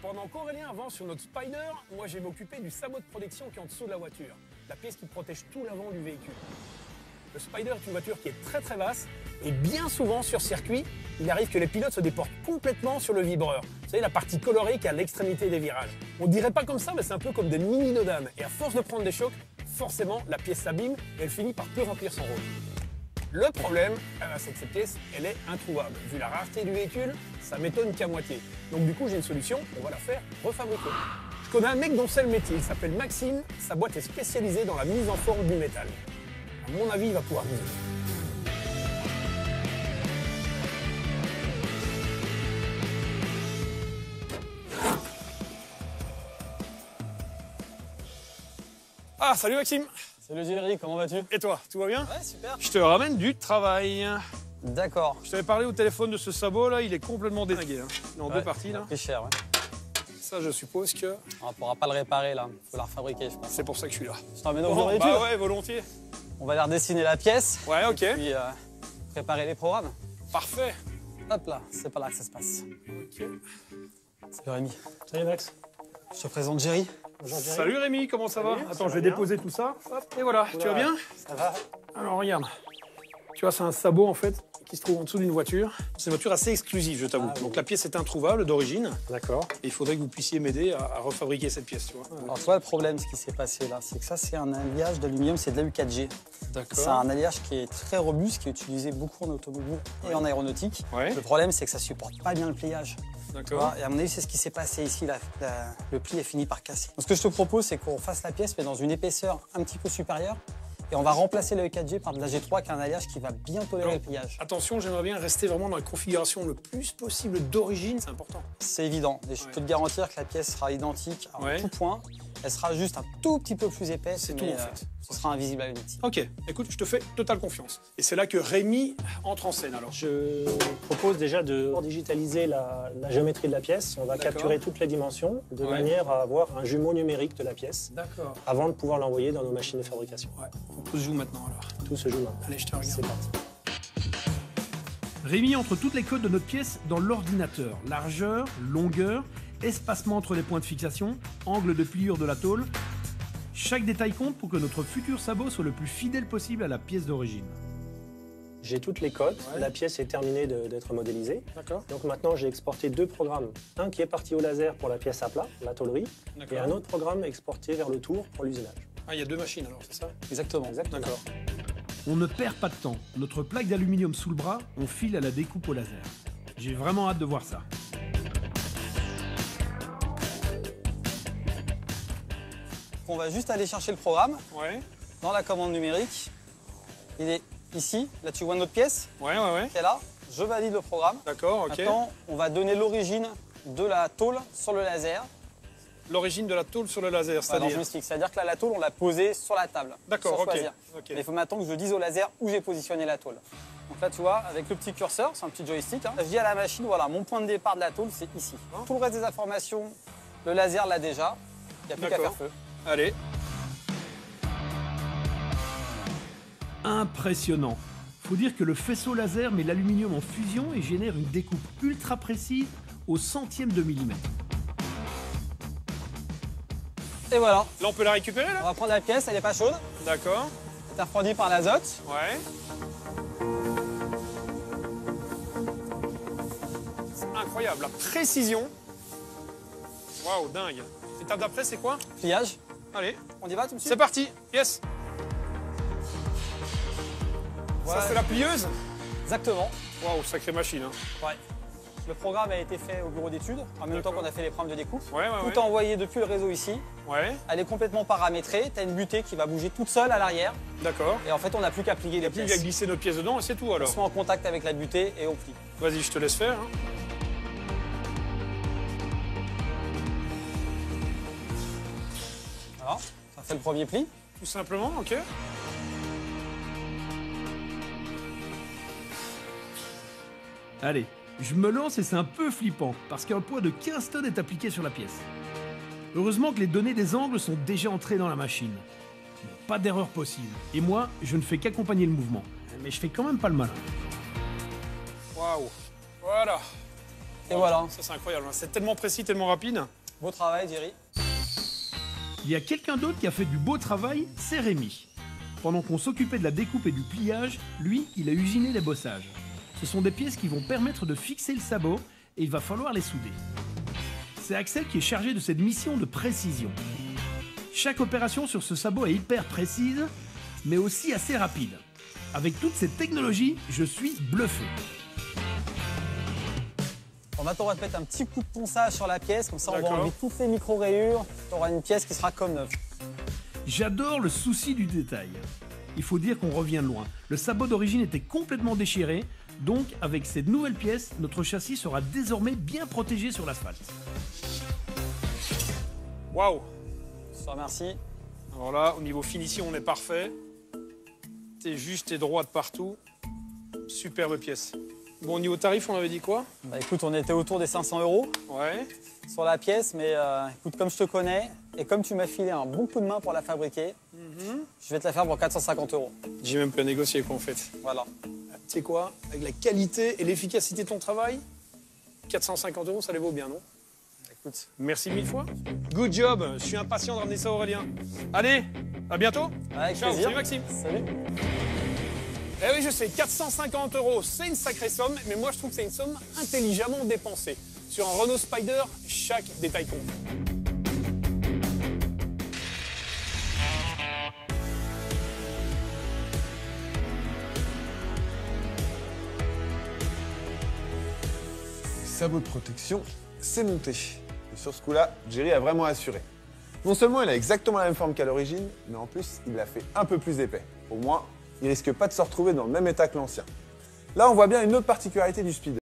Pendant qu'Aurélien avance sur notre Spider, moi je vais m'occuper du sabot de protection qui est en dessous de la voiture. La pièce qui protège tout l'avant du véhicule. Le Spider est une voiture qui est très basse et bien souvent sur circuit, il arrive que les pilotes se déportent complètement sur le vibreur. Vous savez, la partie colorée qui est à l'extrémité des virages. On dirait pas comme ça, mais c'est un peu comme des mini-dodanes. Et à force de prendre des chocs, forcément, la pièce s'abîme et elle finit par plus remplir son rôle. Le problème, c'est que cette pièce, elle est introuvable. Vu la rareté du véhicule, ça m'étonne qu'à moitié. Donc du coup, j'ai une solution, on va la faire refabriquer. Je connais un mec dont c'est le métier, il s'appelle Maxime, sa boîte est spécialisée dans la mise en forme du métal. À mon avis, il va pouvoir nous aider. Ah, salut Maxime. Salut Jerry, comment vas-tu? Et toi, tout va bien? Ouais, super. Je te ramène du travail. D'accord. Je t'avais parlé au téléphone de ce sabot là, il est complètement détingué. Hein. Il est en deux parties là. C'est cher, ouais. Ça, je suppose que On pourra pas le réparer là, faut la refabriquer, je pense. c'est pour ça que je suis là. Je t'emmène au Bon, bureau d'études. bah ouais, volontiers. On va aller redessiner la pièce. Ouais, ok. Et puis préparer les programmes. Parfait. Hop là, c'est par là que ça se passe. Ok. Salut Rémi. Salut Max. Je te présente Jerry. Bonjour Jerry. Salut Rémi, comment ça va? Salut, ça Attends, va je vais bien. déposer tout ça. Hop, et voilà, tu vas bien? Ça va? Alors regarde. Tu vois, c'est un sabot en fait qui se trouve en dessous d'une voiture. C'est une voiture assez exclusive, je t'avoue. Ah, oui. Donc la pièce est introuvable d'origine. D'accord. Et il faudrait que vous puissiez m'aider à refabriquer cette pièce, tu vois. Alors toi, le problème, ce qui s'est passé là, c'est que ça, c'est un alliage d'aluminium, c'est de la U4G. D'accord. C'est un alliage qui est très robuste, qui est utilisé beaucoup en automobile et en aéronautique. Ouais. Le problème, c'est que ça supporte pas bien le pliage. Tu D'accord. vois, et à mon avis, c'est ce qui s'est passé ici. Le pli est fini par casser. Donc, ce que je te propose, c'est qu'on fasse la pièce, mais dans une épaisseur un petit peu supérieure. Et on va remplacer le E4G par de la G3, qui est un alliage qui va bien tolérer le pliage. Attention, j'aimerais bien rester vraiment dans la configuration le plus possible d'origine, c'est important. C'est évident. Et je peux te garantir que la pièce sera identique à Ouais. tout point. Elle sera juste un tout petit peu plus épaisse. C'est tout, mais, en fait. Ce sera invisible à l'œil. Ok, écoute, je te fais totale confiance. Et c'est là que Rémi entre en scène alors. Je propose déjà de digitaliser la géométrie de la pièce. On va D'accord. capturer toutes les dimensions de Ouais. manière à avoir un jumeau numérique de la pièce D'accord. avant de pouvoir l'envoyer dans nos machines de fabrication. Ouais, on peut se jouer maintenant alors. Tout se joue maintenant. Allez, je te regarde. C'est parti. Rémi entre toutes les codes de notre pièce dans l'ordinateur. Largeur, longueur, espacement entre les points de fixation, angle de pliure de la tôle. Chaque détail compte pour que notre futur sabot soit le plus fidèle possible à la pièce d'origine. J'ai toutes les codes. Ouais. La pièce est terminée d'être modélisée. D'accord. Donc maintenant, j'ai exporté deux programmes. Un qui est parti au laser pour la pièce à plat, la tôlerie, et D'accord. un autre programme exporté vers le tour pour l'usinage. Ah, il y a deux machines alors, c'est ça? Exactement. D'accord. On ne perd pas de temps. Notre plaque d'aluminium sous le bras, on file à la découpe au laser. J'ai vraiment hâte de voir ça. On va juste aller chercher le programme Ouais. dans la commande numérique. Il est ici. Là, tu vois notre pièce Ouais. qui est là. Je valide le programme. D'accord, ok. Maintenant, on va donner l'origine de la tôle sur le laser. L'origine de la tôle sur le laser, Alors, c'est-à-dire? je m'explique. C'est-à-dire que là, la tôle, on l'a posée sur la table. D'accord, sans ok. choisir. Ok. Mais il faut maintenant que je dise au laser où j'ai positionné la tôle. Donc là, tu vois, avec le petit curseur, c'est un petit joystick. Hein, je dis à la machine, voilà, mon point de départ de la tôle, c'est ici. Tout le reste des informations, le laser l'a déjà. Il n'y a plus qu'à D'accord. faire feu. Allez. Impressionnant. Faut dire que le faisceau laser met l'aluminium en fusion et génère une découpe ultra précise au centième de millimètre. Et voilà. Là, on peut la récupérer On là? va prendre la pièce, elle n'est pas chaude. D'accord. Elle est refroidie par l'azote. Ouais. C'est incroyable, la précision. Waouh, dingue. Étape d'après, c'est quoi? Pliage. Allez, On y va tout de suite? c'est parti. Yes. Voilà. Ça, c'est la plieuse? Exactement. Waouh, sacrée machine. Hein. Ouais. Le programme a été fait au bureau d'études, en même temps qu'on a fait les programmes de découpe. Ouais. Tout est envoyé depuis le réseau ici. Ouais, Elle est complètement paramétrée. Tu as une butée qui va bouger toute seule à l'arrière. d'accord. Et en fait, on n'a plus qu'à plier les Puis il pièces. va glisser nos pièces dedans et c'est tout On alors. se met en contact avec la butée et on plie. Vas-y, je te laisse faire. Hein. Voilà. Ça fait le premier pli. Tout simplement, ok. Allez, je me lance et c'est un peu flippant, parce qu'un poids de 15 tonnes est appliqué sur la pièce. Heureusement que les données des angles sont déjà entrées dans la machine. Pas d'erreur possible. Et moi, je ne fais qu'accompagner le mouvement. Mais je fais quand même pas le malin. Waouh. Voilà. Et voilà. Ça, c'est incroyable. C'est tellement précis, tellement rapide. Beau travail, Jerry. Il y a quelqu'un d'autre qui a fait du beau travail, c'est Rémi. Pendant qu'on s'occupait de la découpe et du pliage, lui, il a usiné les bossages. Ce sont des pièces qui vont permettre de fixer le sabot et il va falloir les souder. C'est Axel qui est chargé de cette mission de précision. Chaque opération sur ce sabot est hyper précise, mais aussi assez rapide. Avec toute cette technologie, je suis bluffé. Bon, maintenant, on va te mettre un petit coup de ponçage sur la pièce, comme ça on va D'accord. enlever toutes les micro-rayures. Tu auras une pièce qui sera comme neuve. J'adore le souci du détail. Il faut dire qu'on revient de loin. Le sabot d'origine était complètement déchiré, donc avec cette nouvelle pièce, notre châssis sera désormais bien protégé sur l'asphalte. Waouh! Je te remercie. Alors là, au niveau finition, on est parfait. T'es juste et droit de partout. Superbe pièce. Bon, au niveau tarif, on avait dit quoi? Bah, écoute, on était autour des 500 € Ouais. sur la pièce, mais écoute, comme je te connais et comme tu m'as filé un bon coup de main pour la fabriquer, je vais te la faire pour 450 €. J'ai même pas négocié, quoi, en fait. Voilà. Tu sais quoi? Avec la qualité et l'efficacité de ton travail, 450 €, ça les vaut bien, non? Écoute, Merci mille fois. Good job. Je suis impatient de ramener ça à Aurélien. Allez, à bientôt. avec Ciao, plaisir. salut Maxime. Salut. Eh oui, je sais, 450 €, c'est une sacrée somme, mais moi je trouve que c'est une somme intelligemment dépensée. Sur un Renault Spider, chaque détail compte. Sabot de protection, c'est monté. Et sur ce coup-là, Jerry a vraiment assuré. Non seulement il a exactement la même forme qu'à l'origine, mais en plus, il l'a fait un peu plus épais. Au moins, il risque pas de se retrouver dans le même état que l'ancien. Là, on voit bien une autre particularité du Speeder.